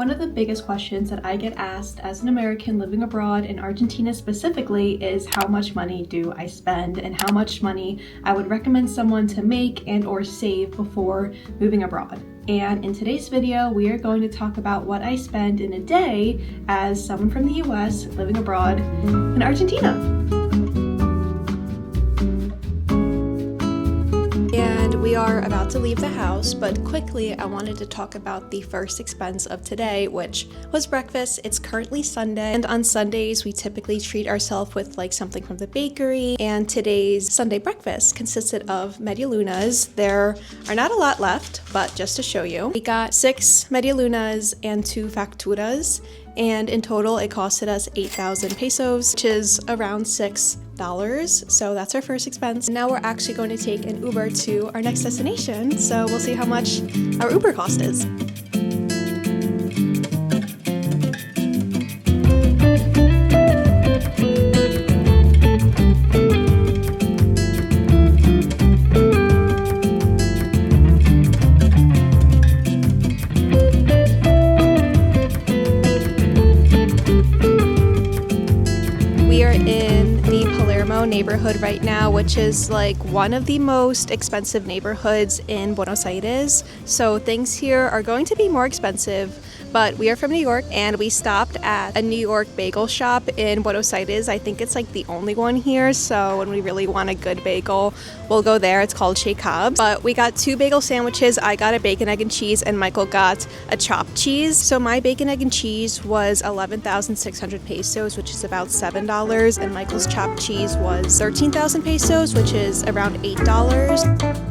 One of the biggest questions that I get asked as an American living abroad in Argentina specifically is how much money do I spend and how much money I would recommend someone to make and or save before moving abroad. And in today's video, we are going to talk about what I spend in a day as someone from the US living abroad in Argentina. We are about to leave the house, but quickly I wanted to talk about the first expense of today, which was breakfast. It's currently Sunday, and on Sundays we typically treat ourselves with like something from the bakery, and today's Sunday breakfast consisted of medialunas. There are not a lot left, but just to show you, we got 6 medialunas and 2 facturas, and in total it costed us 8,000 pesos, which is around $6. So that's our first expense. Now we're actually going to take an Uber to our next destination, so we'll see how much our Uber cost is. We are in the Palermo neighborhood right now, which is like one of the most expensive neighborhoods in Buenos Aires. So things here are going to be more expensive, but we are from New York and we stopped at a New York bagel shop in Buenos Aires. I think it's like the only one here, so when we really want a good bagel, we'll go there. It's called Jacob's. But we got 2 bagel sandwiches. I got a bacon, egg, and cheese, and Michael got a chopped cheese. So my bacon, egg, and cheese was 11,600 pesos, which is about $7, and Michael's chopped cheese was 13,000 pesos, which is around $8.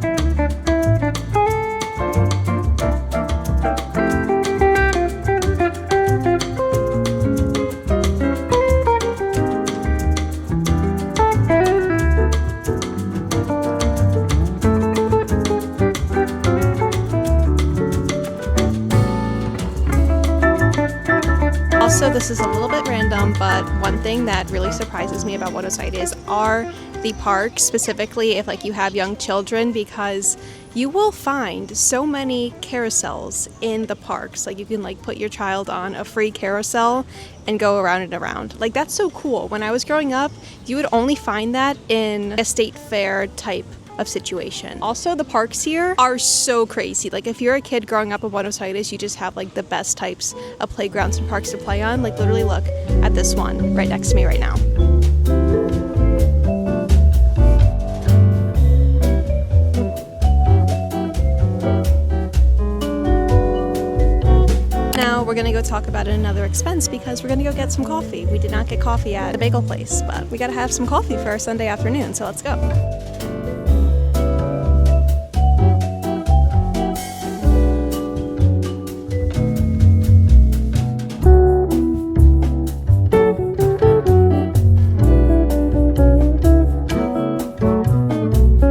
Also, this is a little bit random, but one thing that really surprises me about Buenos Aires are the parks, specifically if like you have young children, because you will find so many carousels in the parks. Like you can like put your child on a free carousel and go around and around. Like that's so cool. When I was growing up, you would only find that in a state fair type of situation. Also, the parks here are so crazy. Like if you're a kid growing up in Buenos Aires, you just have like the best types of playgrounds and parks to play on. Like literally look at this one right next to me right now. Now we're gonna go talk about another expense because we're gonna go get some coffee. We did not get coffee at the bagel place, but we gotta have some coffee for our Sunday afternoon, so let's go.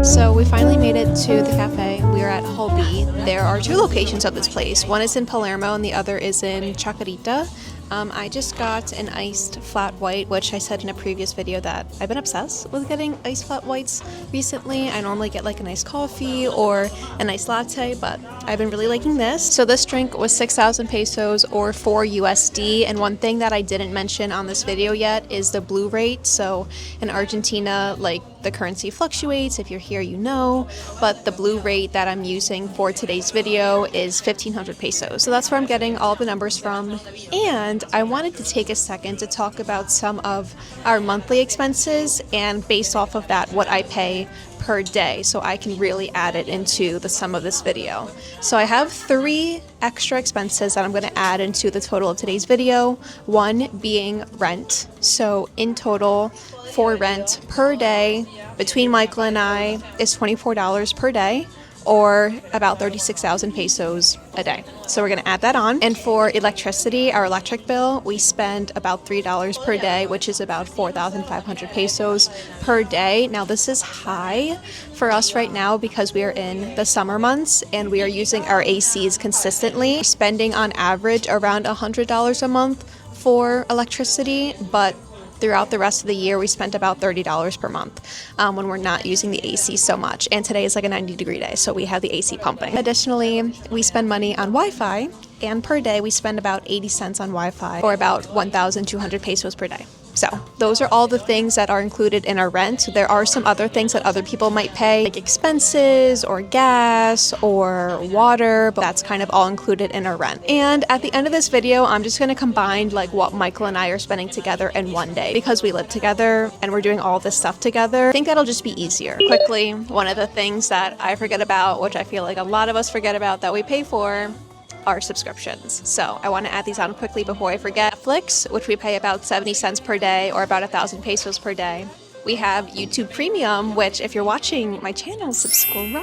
So we finally made it to the cafe. We are at Hobby. There are 2 locations of this place. One is in Palermo and the other is in Chacarita. I just got an iced flat white, which I said in a previous video that I've been obsessed with getting iced flat whites recently. I normally get like a nice coffee or a nice latte, but I've been really liking this. So this drink was 6,000 pesos or 4 USD. And one thing that I didn't mention on this video yet is the blue rate. So in Argentina, like the currency fluctuates. If you're here, you know, but the blue rate that I'm using for today's video is 1,500 pesos. So that's where I'm getting all the numbers from. And I wanted to take a second to talk about some of our monthly expenses and based off of that, what I pay per day, so I can really add it into the sum of this video. So I have 3 extra expenses that I'm going to add into the total of today's video. One being rent. So in total for rent per day between Michael and I is $24 per day, or about 36,000 pesos a day. So we're going to add that on. And for electricity, our electric bill, we spend about $3 per day, which is about 4,500 pesos per day. Now this is high for us right now because we are in the summer months and we are using our ACs consistently, spending on average around $100 a month for electricity, but Throughout the rest of the year, we spent about $30 per month when we're not using the AC so much. And today is like a 90-degree day, so we have the AC pumping. Additionally, we spend money on Wi-Fi, and per day we spend about 80 cents on Wi-Fi, or about 1,200 pesos per day. So those are all the things that are included in our rent. There are some other things that other people might pay, like expenses or gas or water, but that's kind of all included in our rent. And at the end of this video, I'm just going to combine like what Michael and I are spending together in one day, because we live together and we're doing all this stuff together. I think that'll just be easier. Quickly, one of the things that I forget about, which I feel like a lot of us forget about, that we pay for, are subscriptions. So I want to add these on quickly before I forget. Netflix, which we pay about 70 cents per day, or about 1,000 pesos per day. We have YouTube Premium, which if you're watching my channel, subscribe.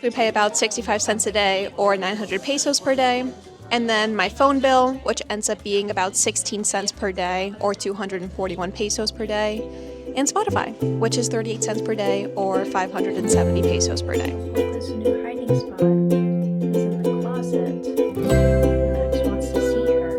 We pay about 65 cents a day, or 900 pesos per day. And then my phone bill, which ends up being about 16 cents per day, or 241 pesos per day. And Spotify, which is 38 cents per day, or 570 pesos per day. There's a new hiding spot. Is in the closet. Max wants to see her.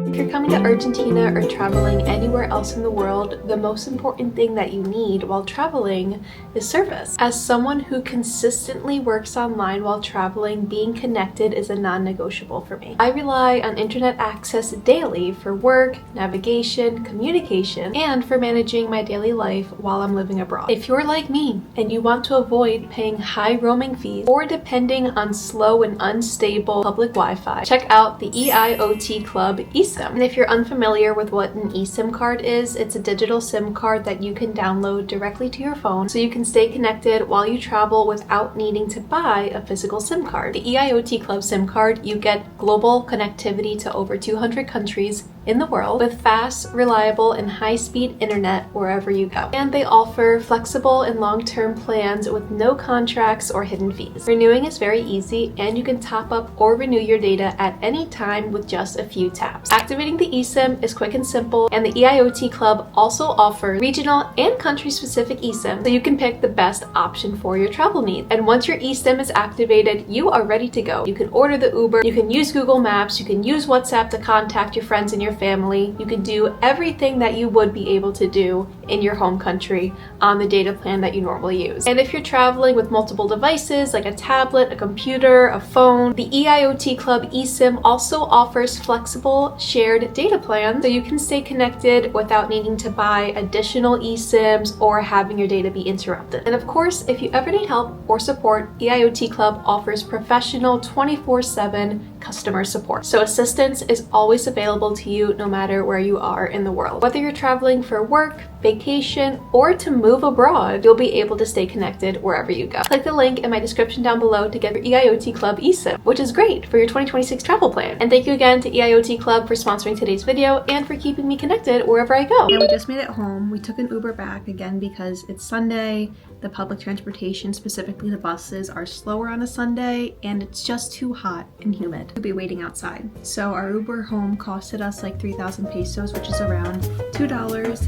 If you're coming to Argentina or traveling anywhere else in the world, the most important thing that you need while traveling is service. As someone who consistently works online while traveling, being connected is a non-negotiable for me. I rely on internet access daily for work, navigation, communication, and for managing my daily life while I'm living abroad. If you're like me and you want to avoid paying high roaming fees or depending on slow and unstable public Wi-Fi, check out the EIOT Club eSIM. And if you're unfamiliar with what an eSIM card is, it's a digital SIM card that you can download directly to your phone so you can stay connected while you travel without needing to buy a physical SIM card. The EIOT Club SIM card, you get global connectivity to over 200 countries in the world with fast, reliable, and high-speed internet wherever you go. And they offer flexible and long-term plans with no contracts or hidden fees. Renewing is very easy, and you can top up or renew your data at any time with just a few taps. Activating the eSIM is quick and simple, and the EIOT Club also offers regional and country-specific eSIM, so you can pick the best option for your travel needs. And once your eSIM is activated, you are ready to go. You can order the Uber, you can use Google Maps, you can use WhatsApp to contact your friends and your family. You can do everything that you would be able to do in your home country on the data plan that you normally use. And if you're traveling with multiple devices like a tablet, a computer, a phone, the EIOT Club eSIM also offers flexible shared data plans so you can stay connected without needing to buy additional eSIMs or having your data be interrupted. And of course, if you ever need help or support, EIOT Club offers professional 24/7 customer support. So assistance is always available to you no matter where you are in the world. Whether you're traveling for work, vacation, or to move abroad, you'll be able to stay connected wherever you go. Click the link in my description down below to get your EIOT Club eSIM, which is great for your 2026 travel plan. And thank you again to EIOT Club for sponsoring today's video and for keeping me connected wherever I go. And we just made it home. We took an Uber back again because it's Sunday. The public transportation, specifically the buses, are slower on a Sunday, and it's just too hot and humid to be waiting outside. So our Uber home costed us like 3,000 pesos, which is around $2.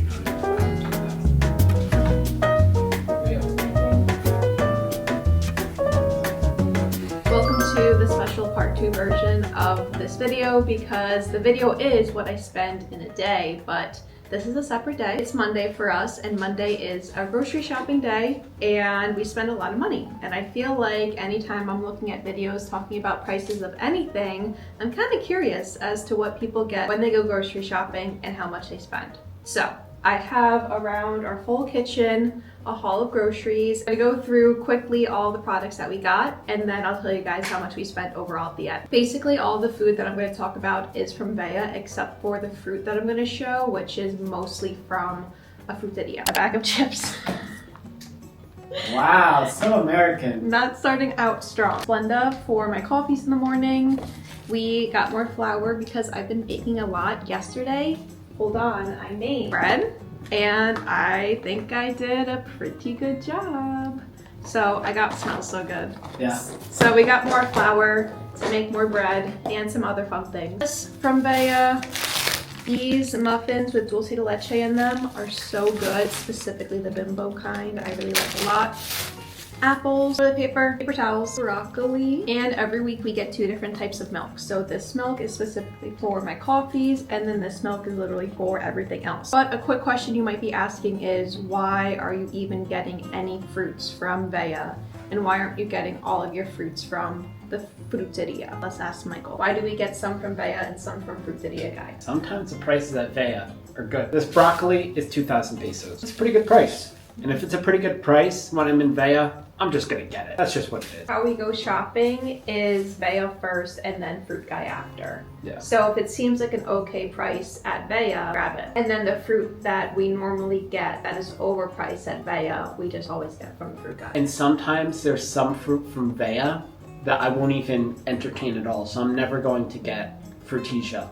Welcome to the special part 2 version of this video, because the video is what I spend in a day, but this is a separate day. It's Monday for us, and Monday is a grocery shopping day, and we spend a lot of money. And I feel like anytime I'm looking at videos talking about prices of anything, I'm kind of curious as to what people get when they go grocery shopping and how much they spend. So I have around our full kitchen, a haul of groceries. I'm gonna go through quickly all the products that we got, and then I'll tell you guys how much we spent overall at the end. Basically, all the food that I'm gonna talk about is from Vea, except for the fruit that I'm gonna show, which is mostly from a fruteria. A bag of chips. Wow, so American. Not starting out strong. Splenda for my coffees in the morning. We got more flour because I've been baking a lot. Yesterday, hold on, I made bread, and I think I did a pretty good job. So I got, smells so good. Yeah. So we got more flour to make more bread and some other fun things. This from Vea. These muffins with dulce de leche in them are so good, specifically the bimbo kind. I really like a lot. apples, toilet paper, paper towels, broccoli, and every week we get 2 different types of milk. So this milk is specifically for my coffees, and then this milk is literally for everything else. But a quick question you might be asking is, why are you even getting any fruits from Veya? And why aren't you getting all of your fruits from the fruteria? Let's ask Michael. Why do we get some from Veya and some from fruteria, guy? Sometimes the prices at Veya are good. This broccoli is 2,000 pesos. It's a pretty good price. And if it's a pretty good price when I'm in Veya, I'm just gonna get it. That's just what it is. How we go shopping is Veya first and then Fruit Guy after. Yeah. So if it seems like an okay price at Veya, grab it. And then the fruit that we normally get that is overpriced at Veya, we just always get from the Fruit Guy. And sometimes there's some fruit from Veya that I won't even entertain at all. So I'm never going to get frutesia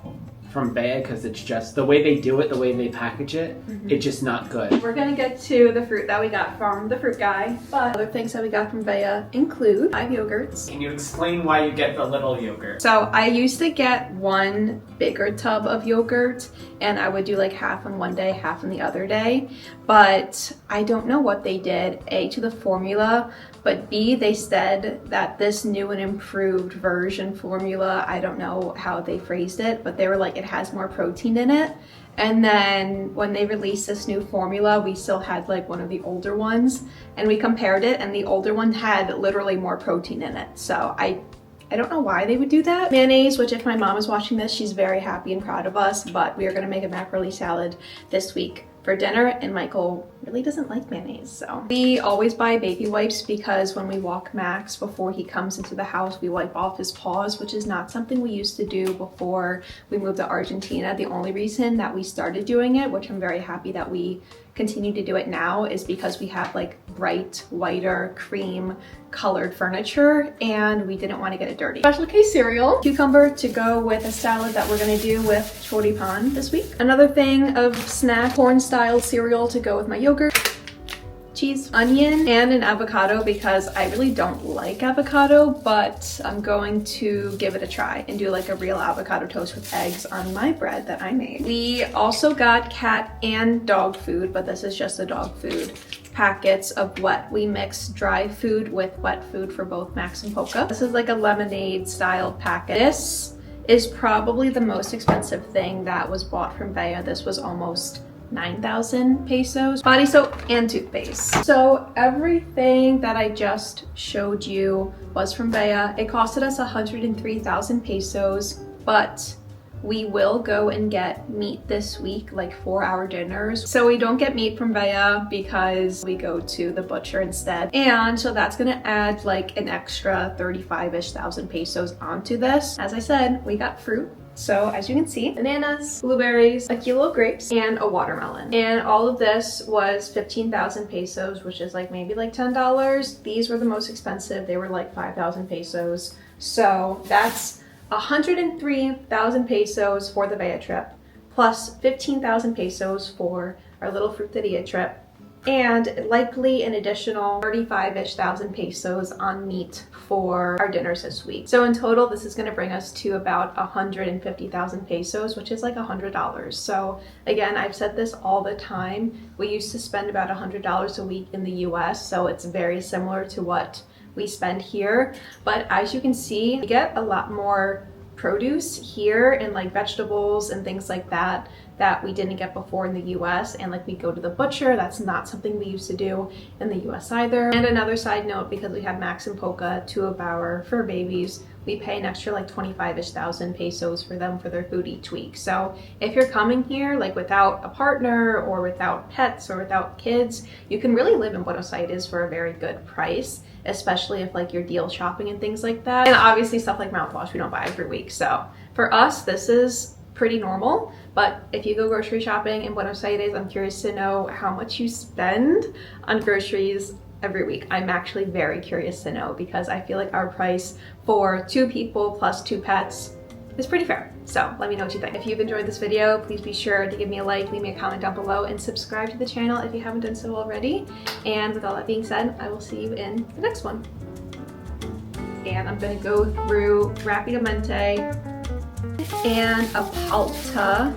from Veya because it's just the way they do it, the way they package it, it's just not good. We're gonna get to the fruit that we got from the Fruit Guy, but other things that we got from Veya include 5 yogurts. Can you explain why you get the little yogurt? So I used to get 1 bigger tub of yogurt, and I would do like half on one day, half on the other day. But I don't know what they did, A, to the formula, but B, they said that this new and improved version formula, I don't know how they phrased it, but they were like, it has more protein in it. And then when they released this new formula, we still had like one of the older ones, and we compared it, and the older one had literally more protein in it. So I don't know why they would do that. Mayonnaise, which if my mom is watching this, she's very happy and proud of us, but we are gonna make a macaroni salad this week for dinner, and Michael really doesn't like mayonnaise, so. We always buy baby wipes because when we walk Max before he comes into the house, we wipe off his paws, which is not something we used to do before we moved to Argentina. The only reason that we started doing it, which I'm very happy that we continue to do it now, is because we have like bright, whiter, cream colored furniture and we didn't want to get it dirty. Special case cereal, cucumber to go with a salad that we're gonna do with choripan this week. Another thing of snack, corn style cereal to go with my yogurt. Cheese, onion, and an avocado because I really don't like avocado, but I'm going to give it a try and do like a real avocado toast with eggs on my bread that I made. We also got cat and dog food, but this is just the dog food packets of wet. We mix dry food with wet food for both Max and Poca. This is like a lemonade style packet. This is probably the most expensive thing that was bought from Veya. This was almost 9,000 pesos. Body soap and toothpaste. So everything that I just showed you was from Veya. It costed us 103,000 pesos, but we will go and get meat this week, like for our dinners. So we don't get meat from Veya because we go to the butcher instead. And so that's gonna add like an extra 35-ish thousand pesos onto this. As I said, we got fruit. So as you can see, bananas, blueberries, a kilo of grapes, and a watermelon. And all of this was 15,000 pesos, which is like maybe like $10. These were the most expensive. They were like 5,000 pesos. So that's 103,000 pesos for the Veya trip, plus 15,000 pesos for our little fruteria trip, and likely an additional 35-ish thousand pesos on meat for our dinners this week. So in total, this is gonna bring us to about 150,000 pesos, which is like $100. So again, I've said this all the time. We used to spend about $100 a week in the US, so it's very similar to what we spend here. But as you can see, we get a lot more produce here and like vegetables and things like that that we didn't get before in the US. And like we go to the butcher, that's not something we used to do in the US either. And another side note, because we have Max and Poca, 2 of our fur babies, we pay an extra like 25-ish thousand pesos for them for their food each week. So if you're coming here like without a partner or without pets or without kids, you can really live in Buenos Aires for a very good price, especially if like you're deal shopping and things like that. And obviously stuff like mouthwash we don't buy every week. So for us, this is pretty normal. But if you go grocery shopping in Buenos Aires, I'm curious to know how much you spend on groceries every week. I'm actually very curious to know because I feel like our price for 2 people plus 2 pets is pretty fair. So let me know what you think. If you've enjoyed this video, please be sure to give me a like, leave me a comment down below, and subscribe to the channel if you haven't done so already. And with all that being said, I will see you in the next one. And I'm gonna go through rapidamente and a palta.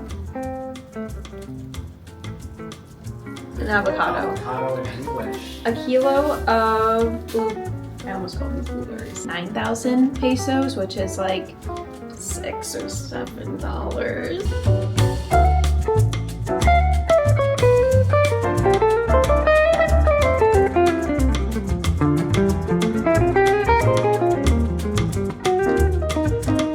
An avocado. Avocado in English. A kilo of, I almost called these blueberries, 9,000 pesos, which is like $6 or $7.